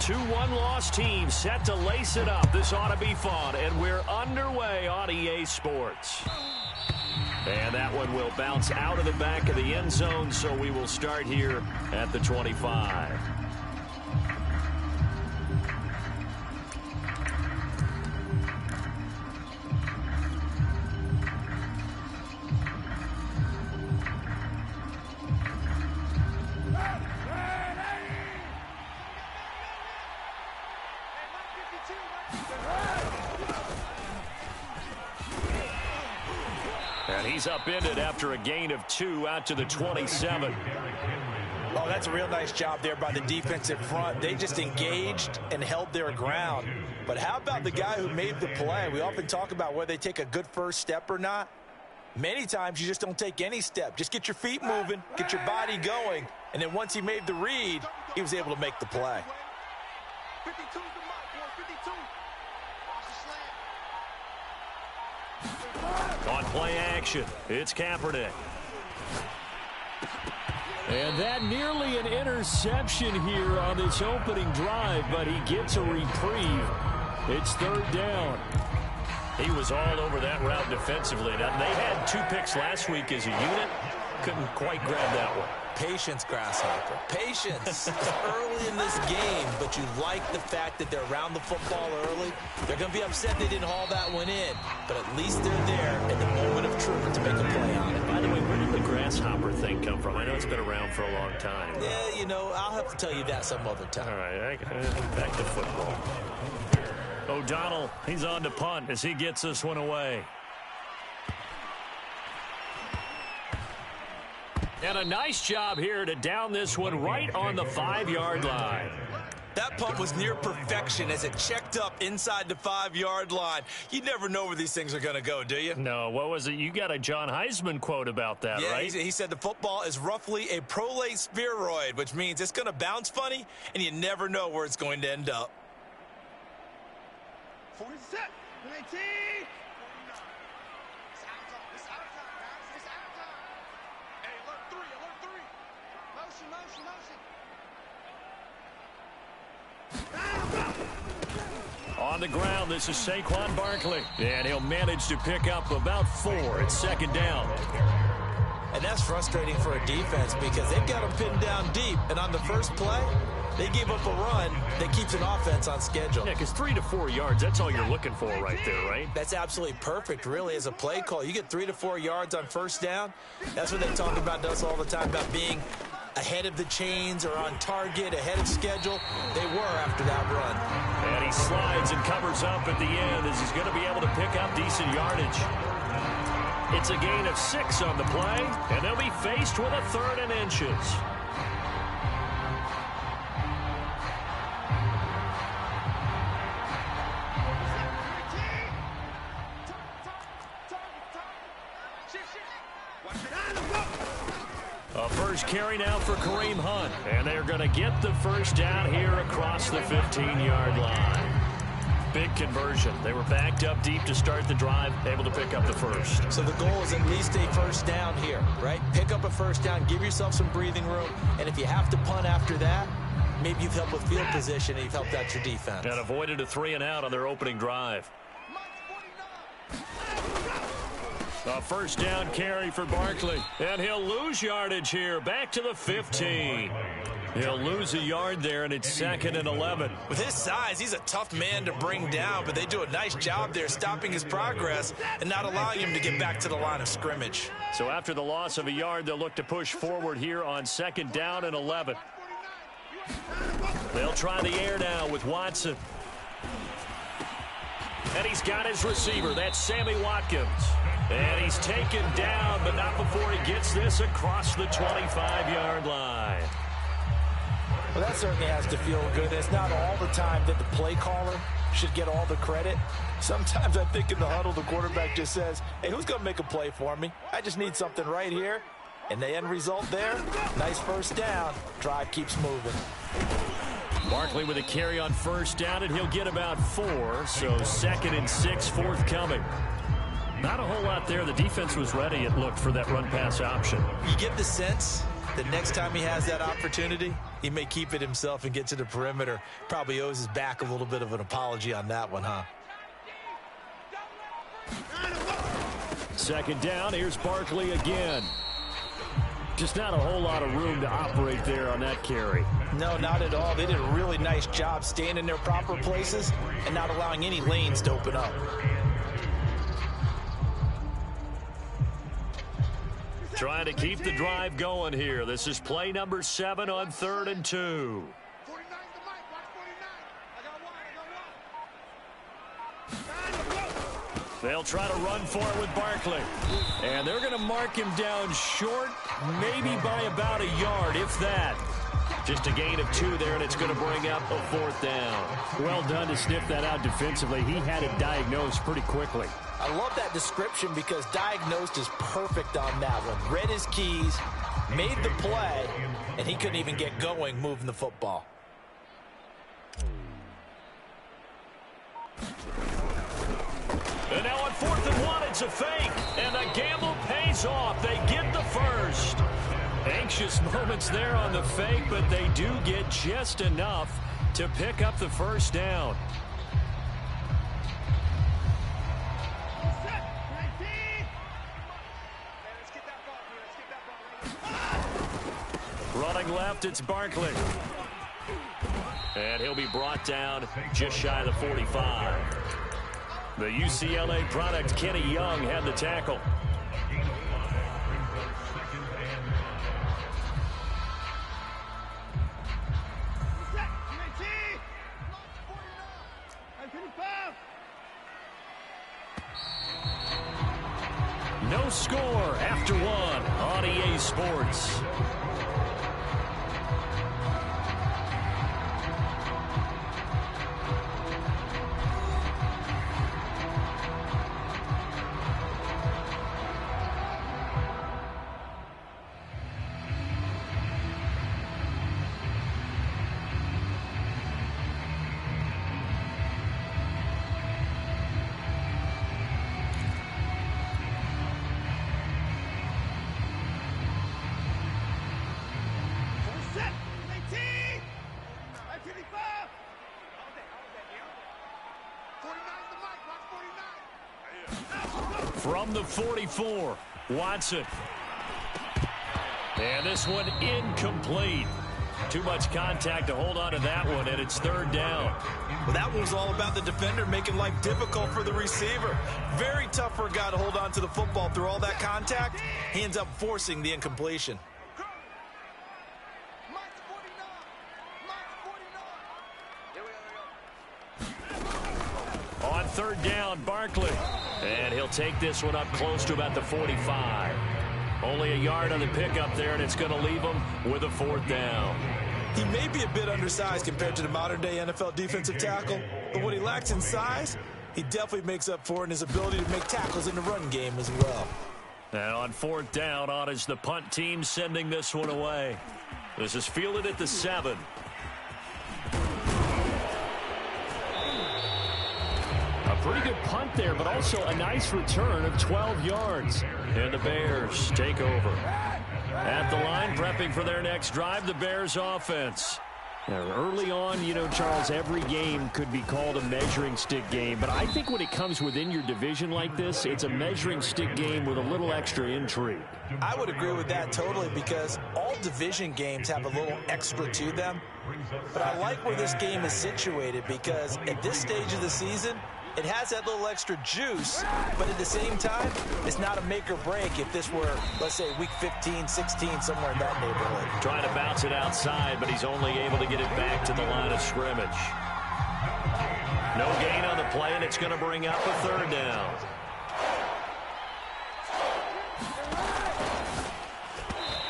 Two one-loss teams set to lace it up. This ought to be fun, and we're underway on EA Sports. And that one will bounce out of the back of the end zone, so we will start here at the 25. And he's upended after a gain of 2 out to the 27. Oh, that's a real nice job there by the defensive front. They just engaged and held their ground. But how about the guy who made the play? We often talk about whether they take a good first step or not. Many times you just don't take any step. Just get your feet moving, get your body going, and then once he made the read, he was able to make the play. 52's the mark, boy, 52. On play action, it's Kaepernick. And that nearly an interception here on this opening drive, but he gets a reprieve. It's third down. He was all over that route defensively. Now, they had 2 picks last week as a unit. Couldn't quite grab that one. Patience, Grasshopper. Patience. It's early in this game, but you like the fact that they're around the football early. They're going to be upset they didn't haul that one in, but at least they're there in the moment of truth to make a play on it. By the way, where did the grasshopper thing come from? I know it's been around for a long time. Yeah, you know, I'll have to tell you that some other time. All right, back to football. O'Donnell, he's on to punt as he gets this one away. And a nice job here to down this one right on the 5-yard line. That punt was near perfection as it checked up inside the 5-yard line. You never know where these things are going to go, do you? No, what was it? You got a John Heisman quote about that, yeah, right? He said the football is roughly a prolate spheroid, which means it's going to bounce funny, and you never know where it's going to end up. 47, 19. On the ground, this is Saquon Barkley. And he'll manage to pick up about 4 at second down. And that's frustrating for a defense because they've got them pinned down deep. And on the first play, they gave up a run that keeps an offense on schedule. Yeah, because 3 to 4 yards, that's all you're looking for right there, right? That's absolutely perfect, really, as a play call. You get 3 to 4 yards on first down. That's what they talk about us all the time, about being ahead of the chains or on target, ahead of schedule. They were after that run. And he slides and covers up at the end as he's going to be able to pick up decent yardage. It's a gain of 6 on the play, and they'll be faced with a 3rd and inches. A first carry now for Kareem Hunt. And they're going to get the first down here across the 15-yard line. Big conversion. They were backed up deep to start the drive, able to pick up the first. So the goal is at least a first down here, right? Pick up a first down, give yourself some breathing room, and if you have to punt after that, maybe you've helped with field position and you've helped out your defense. And avoided a 3-and-out on their opening drive. A first down carry for Barkley. And he'll lose yardage here. Back to the 15. He'll lose a yard there, and it's 2nd and 11. With his size, he's a tough man to bring down, but they do a nice job there stopping his progress and not allowing him to get back to the line of scrimmage. So after the loss of a yard, they'll look to push forward here on 2nd down and 11. They'll try the air now with Watson. And he's got his receiver. That's Sammy Watkins. And he's taken down, but not before he gets this across the 25-yard line. Well, that certainly has to feel good. It's not all the time that the play caller should get all the credit. Sometimes I think in the huddle, the quarterback just says, hey, who's going to make a play for me? I just need something right here. And the end result there, nice first down. Drive keeps moving. Barkley with a carry on first down, and he'll get about 4. So 2nd and 6 forthcoming. Not a whole lot there. The defense was ready, it looked, for that run-pass option. You get the sense the next time he has that opportunity, he may keep it himself and get to the perimeter. Probably owes his back a little bit of an apology on that one, huh? Second down, here's Barkley again. Just not a whole lot of room to operate there on that carry. No, not at all. They did a really nice job staying in their proper places and not allowing any lanes to open up. Trying to keep the drive going here. This is play number 7 on 3rd and 2. They'll try to run for it with Barkley. And they're going to mark him down short, maybe by about a yard, if that. Just a gain of 2 there, and it's going to bring up a 4th down. Well done to sniff that out defensively. He had it diagnosed pretty quickly. I love that description because diagnosed is perfect on that one. Read his keys, made the play, and he couldn't even get going moving the football. And now on 4th and 1, it's a fake. And the gamble pays off. They get the first. Anxious moments there on the fake, but they do get just enough to pick up the first down. Running left, it's Barkley. And he'll be brought down just shy of the 45. The UCLA product, Kenny Young, had the tackle. No score after 1 on EA Sports. From the 44, Watson. And this one incomplete. Too much contact to hold on to that one, and it's 3rd down. Well, that one was all about the defender making life difficult for the receiver. Very tough for a guy to hold on to the football through all that contact. He ends up forcing the incompletion. On 3rd down, Barkley. And he'll take this one up close to about the 45. Only a yard on the pickup there, and it's going to leave him with a 4th down. He may be a bit undersized compared to the modern-day NFL defensive tackle, but what he lacks in size, he definitely makes up for in his ability to make tackles in the run game as well. And on 4th down, on is the punt team sending this one away. This is fielded at the 7. Pretty good punt there, but also a nice return of 12 yards. And the Bears take over. At the line, prepping for their next drive, the Bears offense. Now, early on, you know, Charles, every game could be called a measuring stick game. But I think when it comes within your division like this, it's a measuring stick game with a little extra intrigue. I would agree with that totally because all division games have a little extra to them. But I like where this game is situated because at this stage of the season, it has that little extra juice, but at the same time, it's not a make or break if this were, let's say, week 15, 16, somewhere in that neighborhood. Trying to bounce it outside, but he's only able to get it back to the line of scrimmage. No gain on the play, and it's going to bring up a 3rd down.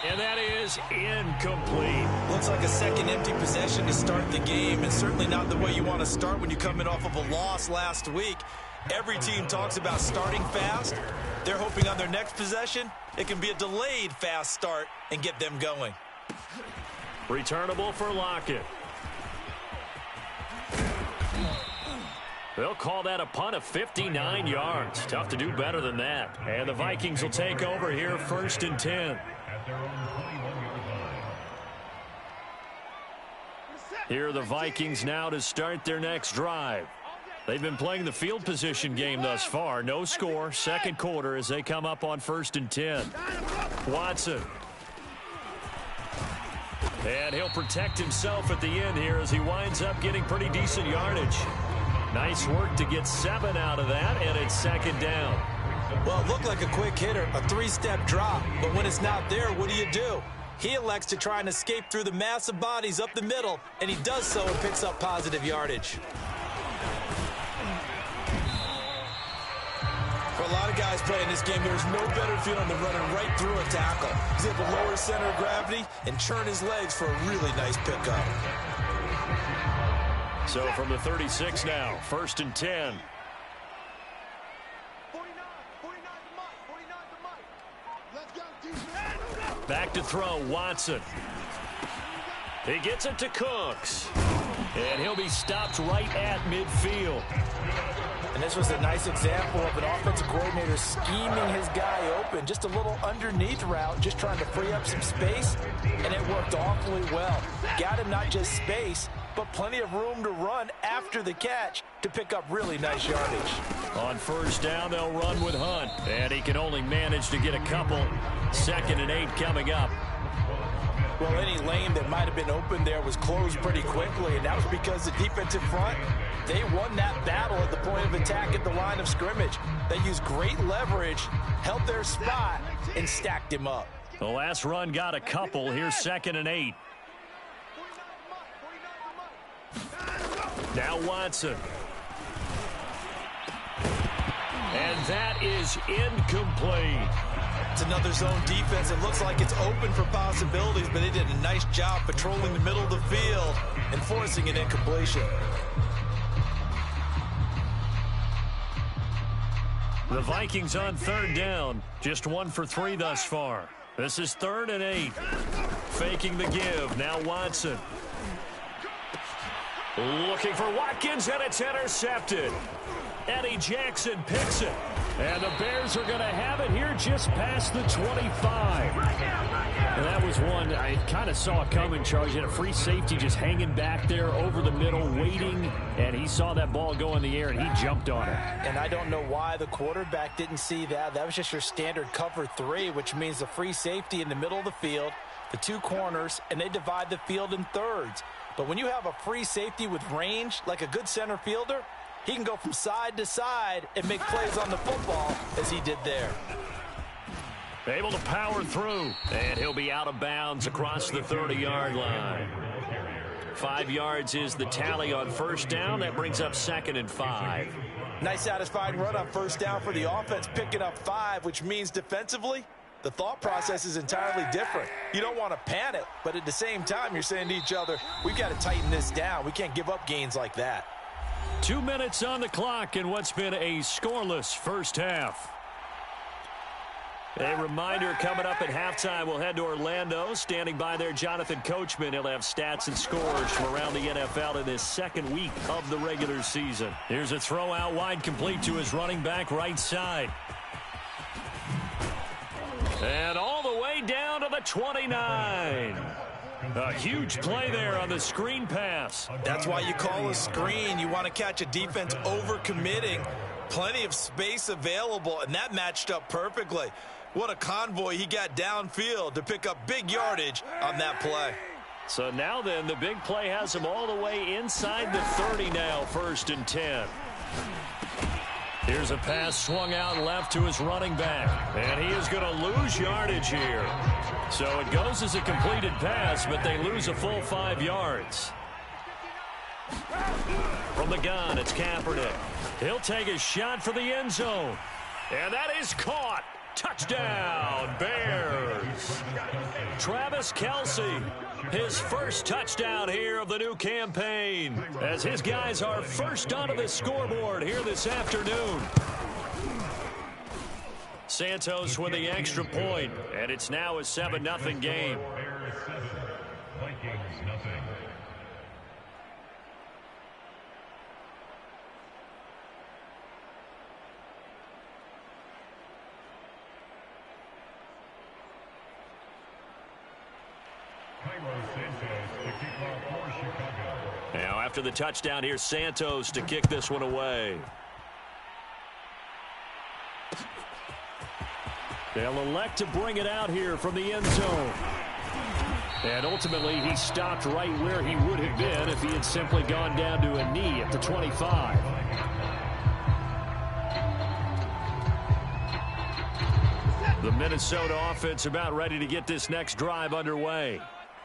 And that is incomplete. Looks like a second empty possession to start the game, and certainly not the way you want to start when you're coming off of a loss last week. Every team talks about starting fast. They're hoping on their next possession, it can be a delayed fast start and get them going. Returnable for Lockett. They'll call that a punt of 59 yards. Tough to do better than that. And the Vikings will take over here 1st and 10. Here are the Vikings now to start their next drive. They've been playing the field position game thus far. No score, second quarter as they come up on 1st and 10. Watson. And he'll protect himself at the end here as he winds up getting pretty decent yardage. Nice work to get 7 out of that, and it's 2nd down. Well, it looked like a quick hitter, a 3-step drop, but when it's not there, what do? He elects to try and escape through the mass of bodies up the middle, and he does so and picks up positive yardage. For a lot of guys playing this game, there's no better feeling than running right through a tackle. He's able to lower his center of gravity and churn his legs for a really nice pickup. So from the 36 now, 1st and 10. 49 to Mike. Let's go, defense. Back to throw, Watson. He gets it to Cooks. And he'll be stopped right at midfield. And this was a nice example of an offensive coordinator scheming his guy open. Just a little underneath route, just trying to free up some space, and it worked awfully well. Got him not just space, but plenty of room to run after the catch to pick up really nice yardage. On 1st down, they'll run with Hunt, and he can only manage to get a couple. 2nd and 8 coming up. Well, any lane that might have been open there was closed pretty quickly, and that was because the defensive front, they won that battle at the point of attack at the line of scrimmage. They used great leverage, held their spot, and stacked him up. The last run got a couple. Here's 2nd and 8. Now Watson. And that is incomplete. It's another zone defense. It looks like it's open for possibilities, but they did a nice job patrolling the middle of the field and forcing an incompletion. The Vikings on 3rd down. Just 1 for 3 thus far. This is 3rd and 8. Faking the give. Now Watson. Looking for Watkins, and it's intercepted. Eddie Jackson picks it. And the Bears are going to have it here just past the 25. And that was one I kind of saw it coming, Charles. You had a free safety just hanging back there over the middle, waiting. And he saw that ball go in the air, and he jumped on it. And I don't know why the quarterback didn't see that. That was just your standard cover 3, which means the free safety in the middle of the field, the 2 corners, and they divide the field in thirds. But when you have a free safety with range, like a good center fielder, he can go from side to side and make plays on the football as he did there. Able to power through, and he'll be out of bounds across the 30-yard line. 5 yards is the tally on 1st down. That brings up 2nd and 5. Nice satisfying run on 1st down for the offense, picking up 5, which means defensively, the thought process is entirely different. You don't want to panic, but at the same time, you're saying to each other, we've got to tighten this down. We can't give up gains like that. 2 minutes on the clock in what's been a scoreless 1st half. A reminder coming up at halftime, we'll head to Orlando. Standing by there, Jonathan Coachman. He'll have stats and scores from around the NFL in this 2nd week of the regular season. Here's a throw out wide, complete to his running back right side. And all the way down to the 29. A huge play there on the screen pass. That's why you call a screen. You want to catch a defense overcommitting. Plenty of space available, and that matched up perfectly. What a convoy he got downfield to pick up big yardage on that play. So now then, the big play has him all the way inside the 30 now, 1st and 10. Here's a pass swung out left to his running back. And he is going to lose yardage here. So it goes as a completed pass, but they lose a full 5 yards. From the gun, it's Kaepernick. He'll take a shot for the end zone. And that is caught. Touchdown, Bears. Travis Kelce, his first touchdown here of the new campaign, as his guys are first onto the scoreboard here this afternoon. Santos with the extra point, and it's now a 7-0 game. Now after the touchdown, here's Santos to kick this one away. They'll elect to bring it out here from the end zone. And ultimately, he stopped right where he would have been if he had simply gone down to a knee at the 25. The Minnesota offense about ready to get this next drive underway.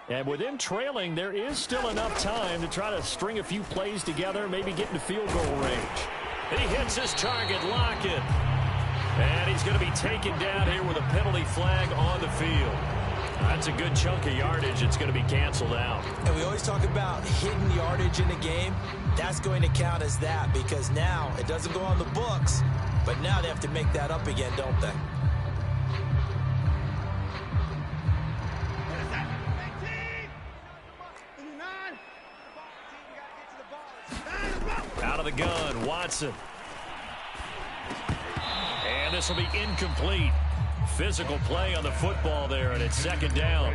And with them trailing, there is still enough time to try to string a few plays together, maybe get into field goal range. He hits his target, Lockett. And he's going to be taken down here with a penalty flag on the field. That's a good chunk of yardage. It's going to be canceled out. And we always talk about hidden yardage in a game. That's going to count as that because now it doesn't go on the books, but now they have to make that up again, don't they? Out of the gun, Watson. And this will be incomplete. Physical play on the football there, and it's second down.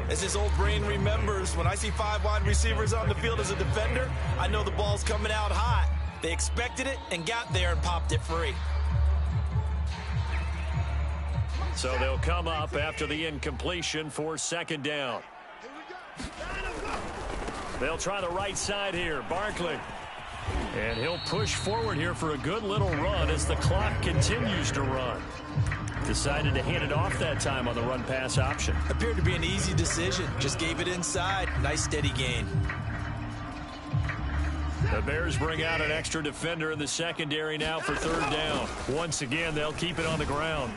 As his old brain remembers, when I see 5 wide receivers on the field as a defender, I know the ball's coming out hot. They expected it and got there and popped it free. So they'll come up after the incompletion for second down. They'll try the right side here. Barkley. And he'll push forward here for a good little run as the clock continues to run. Decided to hand it off that time on the run-pass option. Appeared to be an easy decision. Just gave it inside. Nice steady gain. The Bears bring out an extra defender in the secondary now for third down. Once again, they'll keep it on the ground.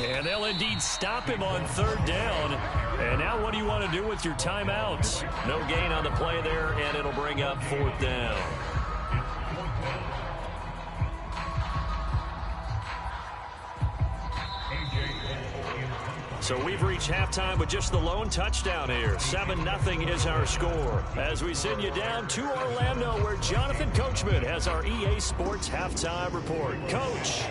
And they'll indeed stop him on third down. And now what do you want to do with your timeouts? No gain on the play there, and it'll bring up fourth down. So we've reached halftime with just the lone touchdown here. 7-0 is our score. As we send you down to Orlando, where Jonathan Coachman has our EA Sports halftime report. Coach,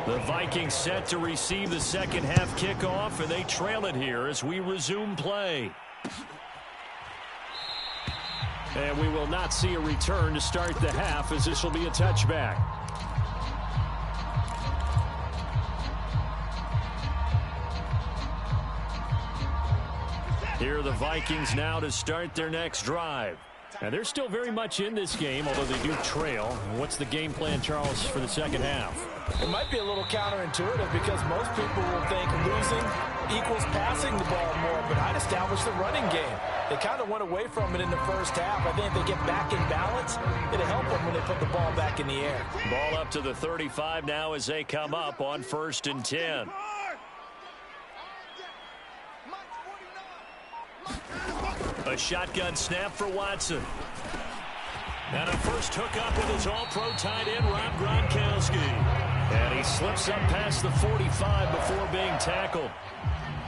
the Vikings set to receive the second half kickoff, and they trail it here as we resume play. And we will not see a return to start the half, as this will be a touchback. Here are the Vikings now to start their next drive. And they're still very much in this game, although they do trail. What's the game plan, Charles, for the second half? It might be a little counterintuitive because most people will think losing equals passing the ball more, but I'd establish the running game. They kind of went away from it in the first half. I think if they get back in balance, it'll help them when they put the ball back in the air. Ball up to the 35 now as they come up on 1st and 10. A shotgun snap for Watson. And a first hookup with his all-pro tight end, Rob Gronkowski. And he slips up past the 45 before being tackled.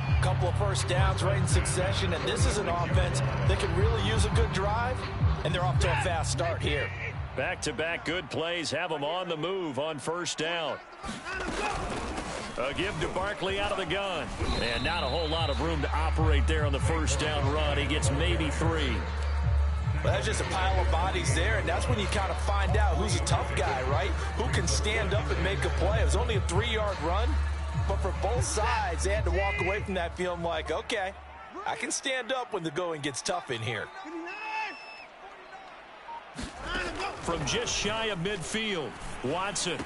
A couple of first downs right in succession, and this is an offense that can really use a good drive, and they're off to a fast start here. Back-to-back good plays have them on the move on first down. A give to Barkley out of the gun. And not a whole lot of room to operate there on the first down run. He gets maybe 3. Well, that's just a pile of bodies there, and that's when you kind of find out who's a tough guy, right? Who can stand up and make a play. It was only a 3-yard run, but for both sides, they had to walk away from that feeling like, okay, I can stand up when the going gets tough in here. From just shy of midfield, Watson.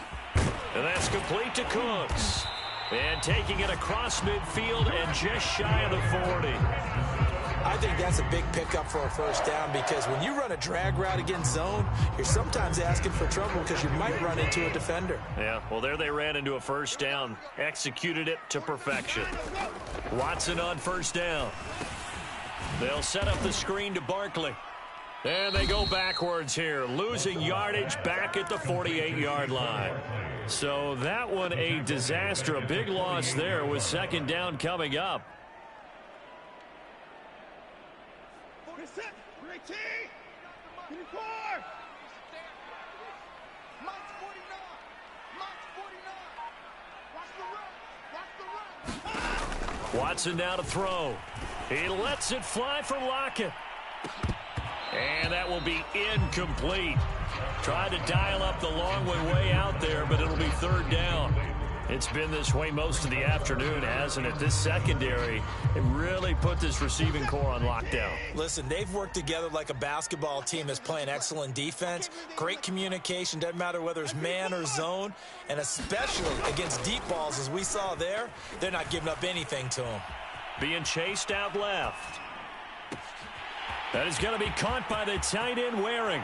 And that's complete to Cooks. And taking it across midfield and just shy of the 40. I think that's a big pickup for a first down because when you run a drag route against zone, you're sometimes asking for trouble because you might run into a defender. Yeah, well, there they ran into a first down. Executed it to perfection. Watson on first down. They'll set up the screen to Barkley. And they go backwards here, losing yardage back at the 48-yard line. So that one a disaster, a big loss there with second down coming up. Watson now to throw. He lets it fly for Lockett. And that will be incomplete. Tried to dial up the long way out there, but it'll be third down. It's been this way most of the afternoon, hasn't it? This secondary, it really put this receiving core on lockdown. Listen, they've worked together like a basketball team that's playing excellent defense. Great communication, doesn't matter whether it's man or zone. And especially against deep balls, as we saw there, they're not giving up anything to them. Being chased out left. That is going to be caught by the tight end Waring.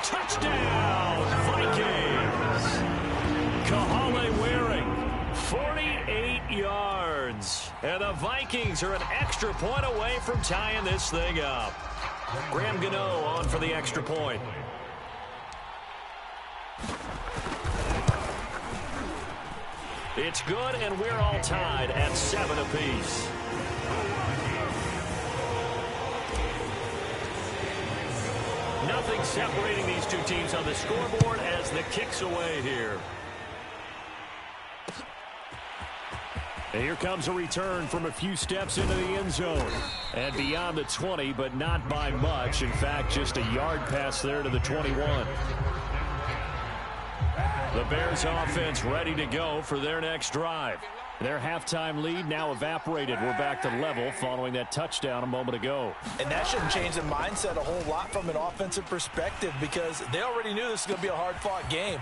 Touchdown, Vikings! Kahale Waring, 48 yards. And the Vikings are an extra point away from tying this thing up. Graham Gano on for the extra point. It's good, and we're all tied at 7 apiece. Nothing separating these two teams on the scoreboard as the kick's away here. And here comes a return from a few steps into the end zone. And beyond the 20, but not by much. In fact, just a yard pass there to the 21. The Bears offense ready to go for their next drive. Their halftime lead now evaporated. We're back to level following that touchdown a moment ago. And that shouldn't change the mindset a whole lot from an offensive perspective because they already knew this was going to be a hard-fought game.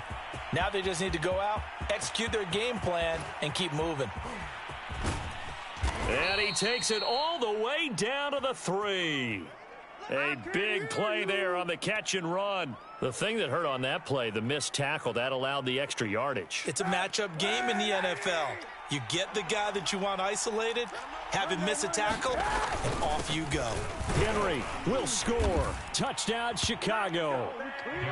Now they just need to go out, execute their game plan, and keep moving. And he takes it all the way down to the 3. A big play there on the catch and run. The thing that hurt on that play, the missed tackle, that allowed the extra yardage. It's a matchup game in the NFL. You get the guy that you want isolated, have him miss a tackle, and off you go. Henry will score. Touchdown, Chicago.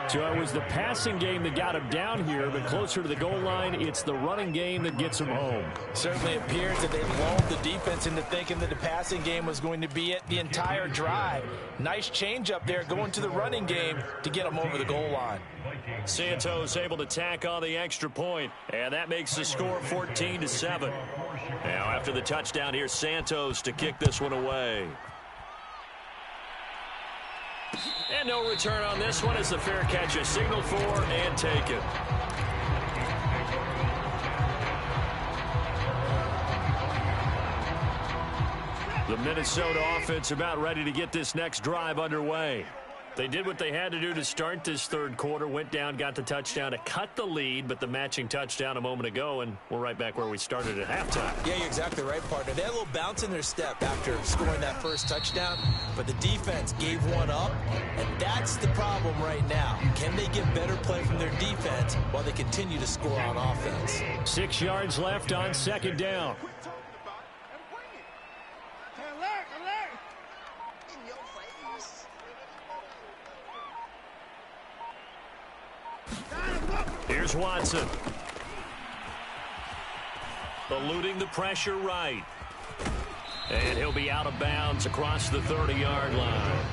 So it was the passing game that got him down here, but closer to the goal line, it's the running game that gets him home. Certainly appears that they've lulled the defense into thinking that the passing game was going to be it the entire drive. Nice change up there going to the running game to get them over the goal line. Santos able to tack on the extra point, and that makes the score 14-7. Now after the touchdown, here's Santos to kick this one away. And no return on this one as the fair catch is signaled for and taken. The Minnesota offense about ready to get this next drive underway. They did what they had to do to start this third quarter, went down, got the touchdown to cut the lead, but the matching touchdown a moment ago, and we're right back where we started at halftime. Yeah, you're exactly right, partner. They had a little bounce in their step after scoring that first touchdown, but the defense gave one up, and that's the problem right now. Can they get better play from their defense while they continue to score on offense? 6 yards left on second down. Here's Watson. Eluding the pressure right. And he'll be out of bounds across the 30-yard line.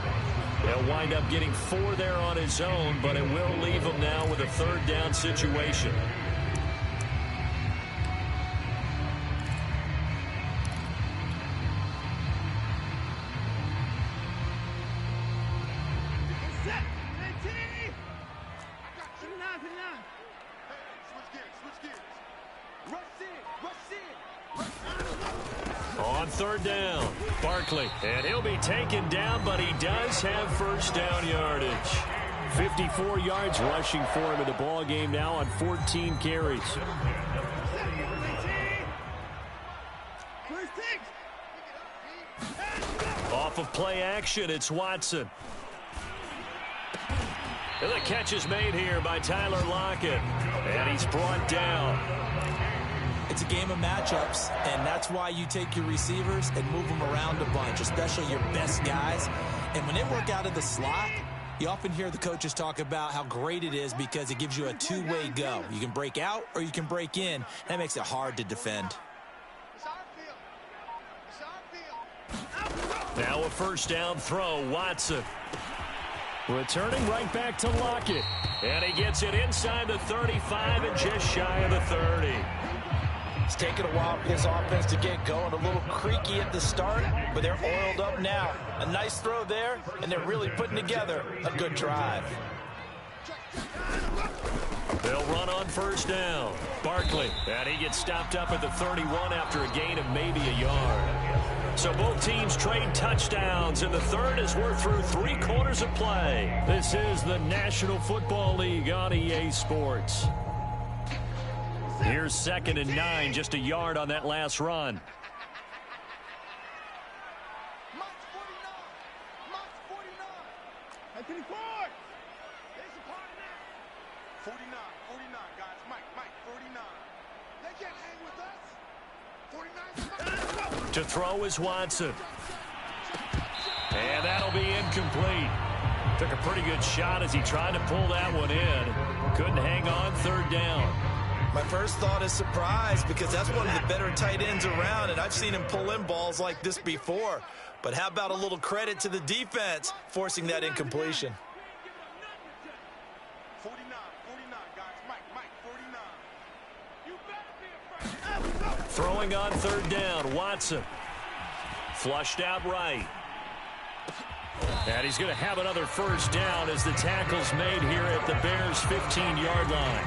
He'll wind up getting 4 there on his own, but it will leave him now with a third down situation. On third down, Barkley, and he'll be taken down, but he does have first down yardage. 54 yards rushing for him in the ball game now on 14 carries. Off of play action, it's Watson. And the catch is made here by Tyler Lockett, and he's brought down. It's a game of matchups, and that's why you take your receivers and move them around a bunch, especially your best guys. And when they work out of the slot, you often hear the coaches talk about how great it is because it gives you a two-way go. You can break out or you can break in. That makes it hard to defend. Now a first down throw, Watson. Returning right back to Lockett. And he gets it inside the 35 and just shy of the 30. It's taken a while for this offense to get going. A little creaky at the start, but they're oiled up now. A nice throw there, and they're really putting together a good drive. They'll run on first down. Barkley, and he gets stopped up at the 31 after a gain of maybe a yard. So both teams trade touchdowns, and the third as we're through 3 quarters of play. This is the National Football League on EA Sports. Here's 2nd and 9, just a yard on that last run. March 49. 24. There's a party now. 49, guys. Mike, 49. They can't hang with us. 49. To throw is Watson. And that'll be incomplete. Took a pretty good shot as he tried to pull that one in. Couldn't hang on, 3rd down. My first thought is surprise, because that's one of the better tight ends around, and I've seen him pull in balls like this before. But how about a little credit to the defense forcing that incompletion? 49, guys. Mike, 49. You better be afraid. Throwing on 3rd down, Watson. Flushed out right. And he's going to have another first down as the tackle's made here at the Bears' 15-yard line.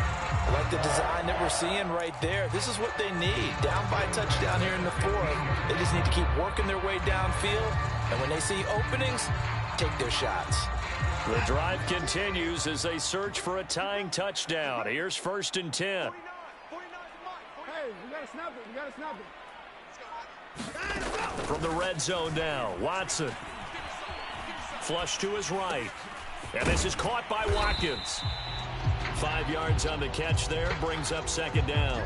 I like the design that we're seeing right there. This is what they need. Down by a touchdown here in the 4th. They just need to keep working their way downfield. And when they see openings, take their shots. The drive continues as they search for a tying touchdown. Here's 1st and 10. 49 to Mike. Hey, we got to snap it. From the red zone now, Watson. Flush to his right. And this is caught by Watkins. 5 yards on the catch there, brings up 2nd down.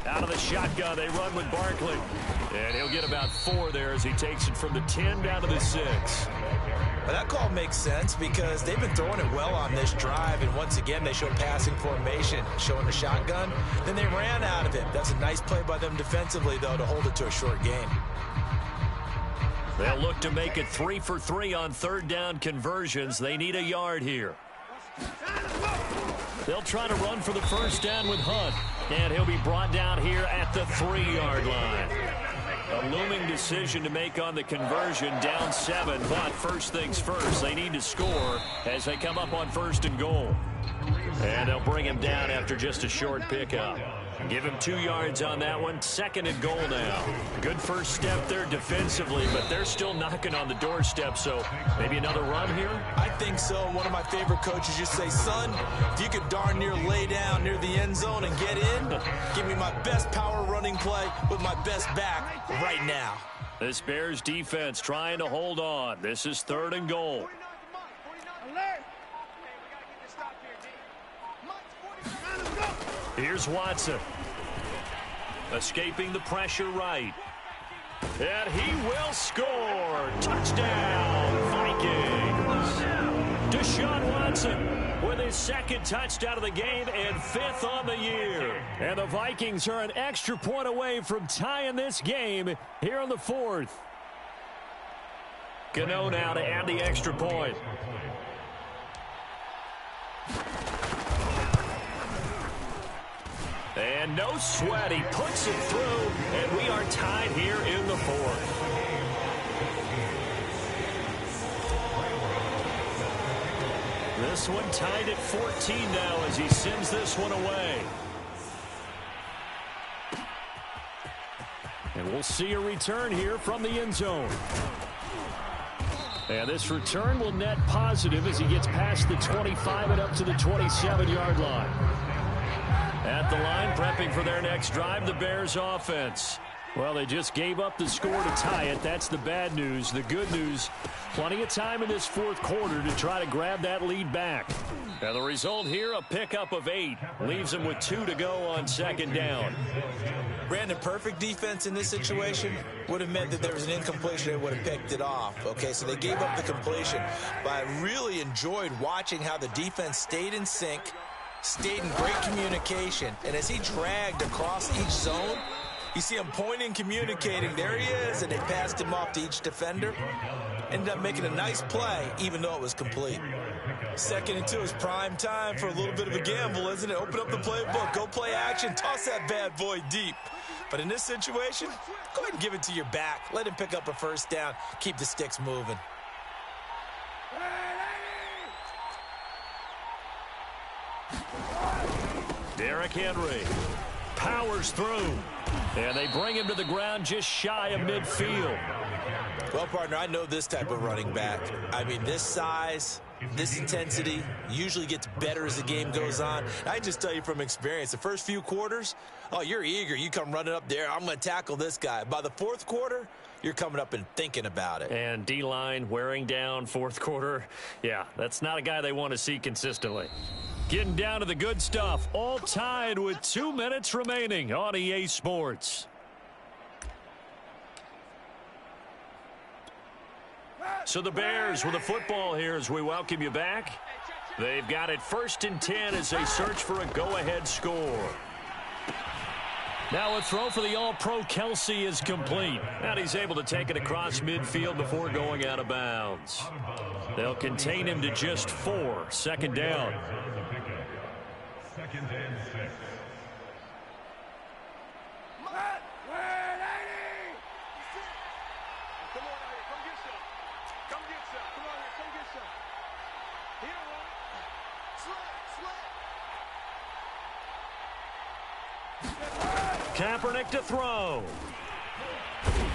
Out of the shotgun, they run with Barkley. And he'll get about 4 there as he takes it from the 10 down to the 6. Well, that call makes sense because they've been throwing it well on this drive, and once again they show passing formation, showing the shotgun. Then they ran out of it. That's a nice play by them defensively, though, to hold it to a short gain. They'll look to make it 3 for 3 on 3rd down conversions. They need a yard here. They'll try to run for the first down with Hunt, and he'll be brought down here at the 3-yard line. A looming decision to make on the conversion, down 7, but first things first, they need to score as they come up on 1st and goal. And they'll bring him down after just a short pickup. Give him 2 yards on that one. 2nd and goal now. Good first step there defensively, but they're still knocking on the doorstep, so maybe another run here? I think so. One of my favorite coaches just say, son, if you could darn near lay down near the end zone and get in, give me my best power running play with my best back right now. This Bears defense trying to hold on. This is 3rd and goal. 49 to Mike. 49. Alert. Hey, we got to get this stop here, D. Mike's 49. Here's Watson. Escaping the pressure right. And he will score. Touchdown, Vikings. Deshaun Watson with his 2nd touchdown of the game and 5th on the year. And the Vikings are an extra point away from tying this game here in the 4th. Cano now to add the extra point. And no sweat, he puts it through, and we are tied here in the 4th. This one tied at 14 now as he sends this one away. And we'll see a return here from the end zone. And this return will net positive as he gets past the 25 and up to the 27-yard line. At the line, prepping for their next drive, the Bears offense. Well, they just gave up the score to tie it. That's the bad news. The good news, plenty of time in this fourth quarter to try to grab that lead back. Now the result here, a pickup of 8. Leaves them with 2 to go on second down. Brandon, perfect defense in this situation would have meant that there was an incompletion. They would have picked it off. Okay, so they gave up the completion. But I really enjoyed watching how the defense stayed in sync, stayed in great communication. And as he dragged across each zone, you see him pointing, communicating. There he is, and they passed him off to each defender. Ended up making a nice play, even though it was complete. 2nd and 2 is prime time for a little bit of a gamble, isn't it? Open up the playbook, go play action, toss that bad boy deep. But in this situation, go ahead and give it to your back. Let him pick up a first down. Keep the sticks moving. Derrick Henry powers through. And they bring him to the ground just shy of midfield. Well, partner, I know this type of running back. I mean, this size, this intensity usually gets better as the game goes on. I just tell you from experience, the first few quarters, oh, you're eager. You come running up there, I'm going to tackle this guy. By the fourth quarter, you're coming up and thinking about it. And D-line wearing down fourth quarter. Yeah, that's not a guy they want to see consistently. Getting down to the good stuff. All tied with 2 minutes remaining on EA Sports. So the Bears with the football here as we welcome you back. They've got it 1st and 10 as they search for a go-ahead score. Now a throw for the All-Pro Kelsey is complete. And he's able to take it across midfield before going out of bounds. They'll contain him to just 4. 2nd down. 2nd and 6. Kaepernick to throw.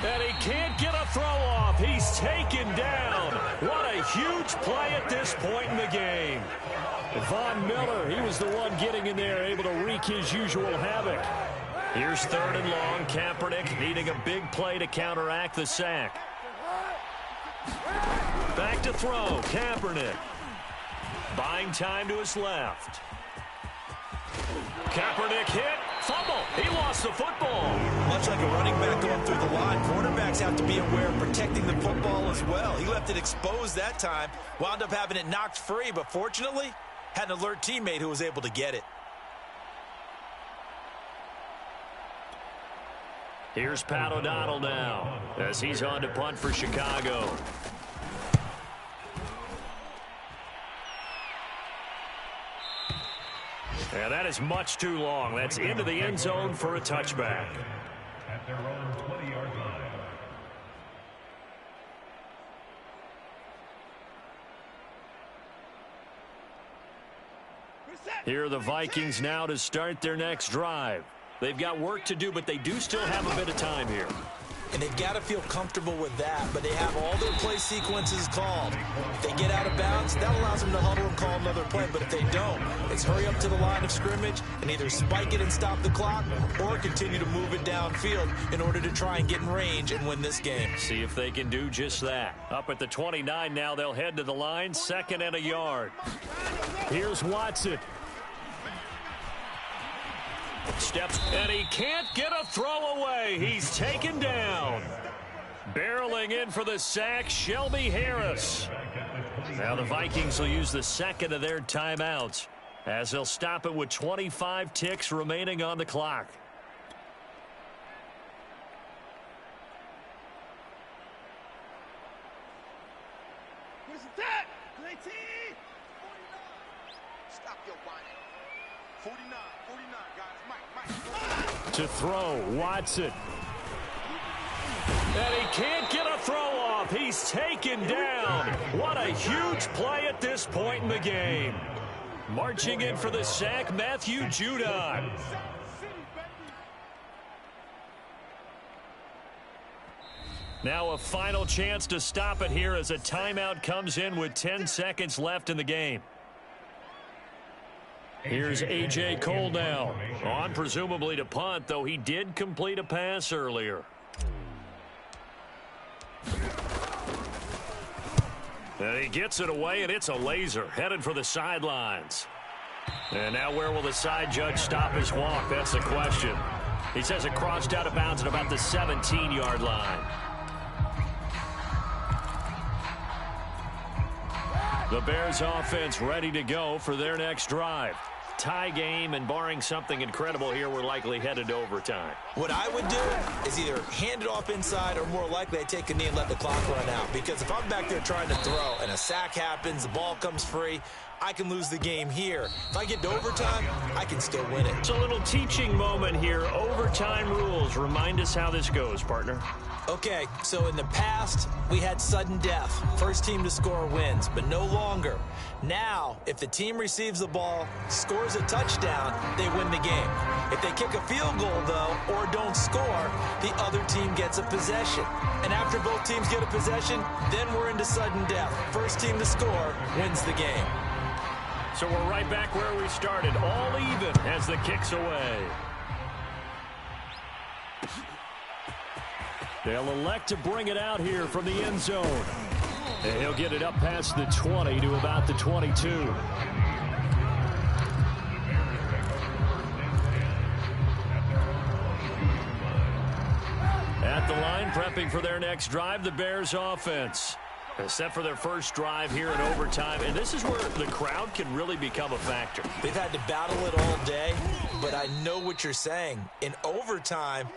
And he can't get a throw off. He's taken down. What a huge play at this point in the game. Von Miller, he was the one getting in there, able to wreak his usual havoc. Here's 3rd and long. Kaepernick needing a big play to counteract the sack. Back to throw. Kaepernick. Buying time to his left. Kaepernick hit. Fumble. He lost the football. Much like a running back going through the line, quarterbacks have to be aware of protecting the football as well. He left it exposed that time, wound up having it knocked free, but fortunately, had an alert teammate who was able to get it. Here's Pat O'Donnell now as he's on to punt for Chicago. Yeah, that is much too long. That's into the end zone for a touchback. At their own 20-yard line. Here are the Vikings now to start their next drive. They've got work to do, but they do still have a bit of time here. And they've got to feel comfortable with that, but they have all their play sequences called. If they get out of bounds, that allows them to huddle and call another play, but if they don't, it's hurry up to the line of scrimmage and either spike it and stop the clock or continue to move it downfield in order to try and get in range and win this game. See if they can do just that. Up at the 29 now, they'll head to the line, 2nd and a yard. Here's Watson. Steps, and he can't get a throw away. He's taken down. Barreling in for the sack, Shelby Harris. Now the Vikings will use the 2nd of their timeouts as they'll stop it with 25 ticks remaining on the clock. Where's that? 19! Stop your whining. 49, guys. Mike. To throw, Watson. And he can't get a throw off. He's taken down. What a huge play at this point in the game. Marching in for the sack, Matthew Judon. Now a final chance to stop it here as a timeout comes in with 10 seconds left in the game. Here's A.J. Cole now. On presumably to punt, though he did complete a pass earlier. And he gets it away, and it's a laser headed for the sidelines. And now where will the side judge stop his walk? That's the question. He says it crossed out of bounds at about the 17-yard line. The Bears offense ready to go for their next drive. Tie game, and barring something incredible here, we're likely headed to overtime. What I would do is either hand it off inside or more likely I'd take a knee and let the clock run out. Because if I'm back there trying to throw and a sack happens, the ball comes free, I can lose the game here. If I get to overtime, I can still win it. It's a little teaching moment here. Overtime rules. Remind us how this goes, partner. Okay, so in the past, we had sudden death. First team to score wins, but no longer. Now, if the team receives the ball, scores a touchdown, they win the game. If they kick a field goal, though, or don't score, the other team gets a possession. And after both teams get a possession, then we're into sudden death. First team to score wins the game. So we're right back where we started, all even as the kick's away. They'll elect to bring it out here from the end zone. And he'll get it up past the 20 to about the 22. At the line, prepping for their next drive, the Bears offense. Set for their first drive here in overtime, and this is where the crowd can really become a factor. They've had to battle it all day, but I know what you're saying. In overtime,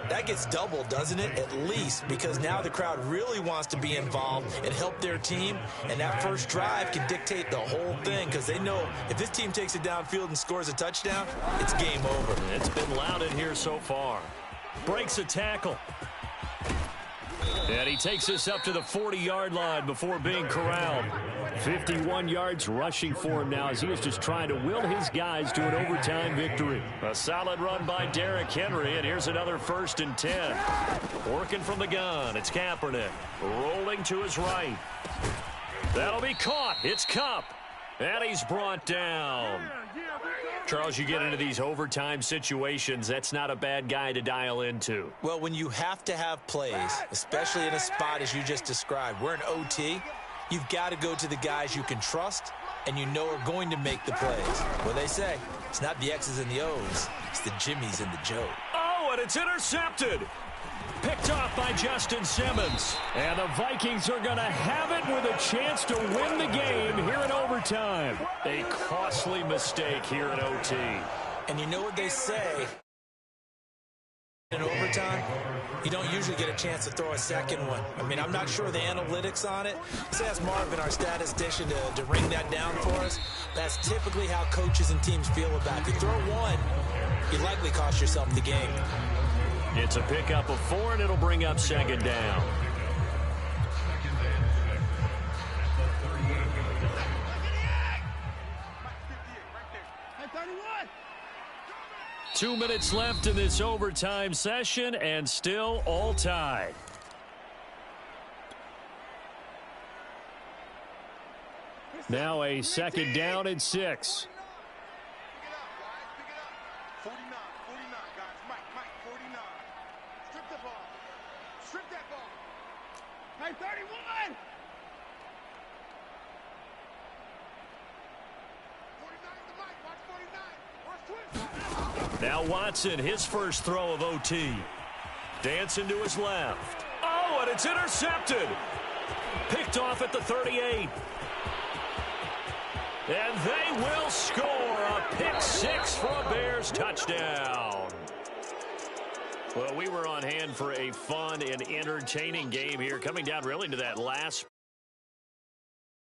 that gets doubled, doesn't it? At least, because now the crowd really wants to be involved and help their team, and that first drive can dictate the whole thing, because they know if this team takes it downfield and scores a touchdown, it's game over. It's been loud in here so far. Breaks a tackle. And he takes us up to the 40-yard line before being corralled. 51 yards rushing for him now as he is just trying to will his guys to an overtime victory. A solid run by Derrick Henry, and here's another 1st and 10. Working from the gun, it's Kaepernick. Rolling to his right. That'll be caught. It's Kupp. And he's brought down. Charles, you get into these overtime situations, that's not a bad guy to dial into. Well, when you have to have plays, especially in a spot as you just described, we're in OT, you've got to go to the guys you can trust and you know are going to make the plays. What they say, it's not the X's and the O's, it's the Jimmies and the Joe. Oh, and it's intercepted. Picked off by Justin Simmons. And the Vikings are going to have it with a chance to win the game here in overtime. A costly mistake here in OT. And you know what they say? In overtime, you don't usually get a chance to throw a second one. I mean, I'm not sure the analytics on it. Let's ask Marvin, our statistician, to ring that down for us. That's typically how coaches and teams feel about it. If you throw one, you likely cost yourself the game. It's a pickup of 4, and it'll bring up 2nd down. Two minutes left in this overtime session, and still all tied. Now a 2nd down and 6. Now Watson, his first throw of OT. Dancing to his left. Oh, and it's intercepted. Picked off at the 38. And they will score a pick-6 for a Bears touchdown. Well, we were on hand for a fun and entertaining game here, coming down really to that last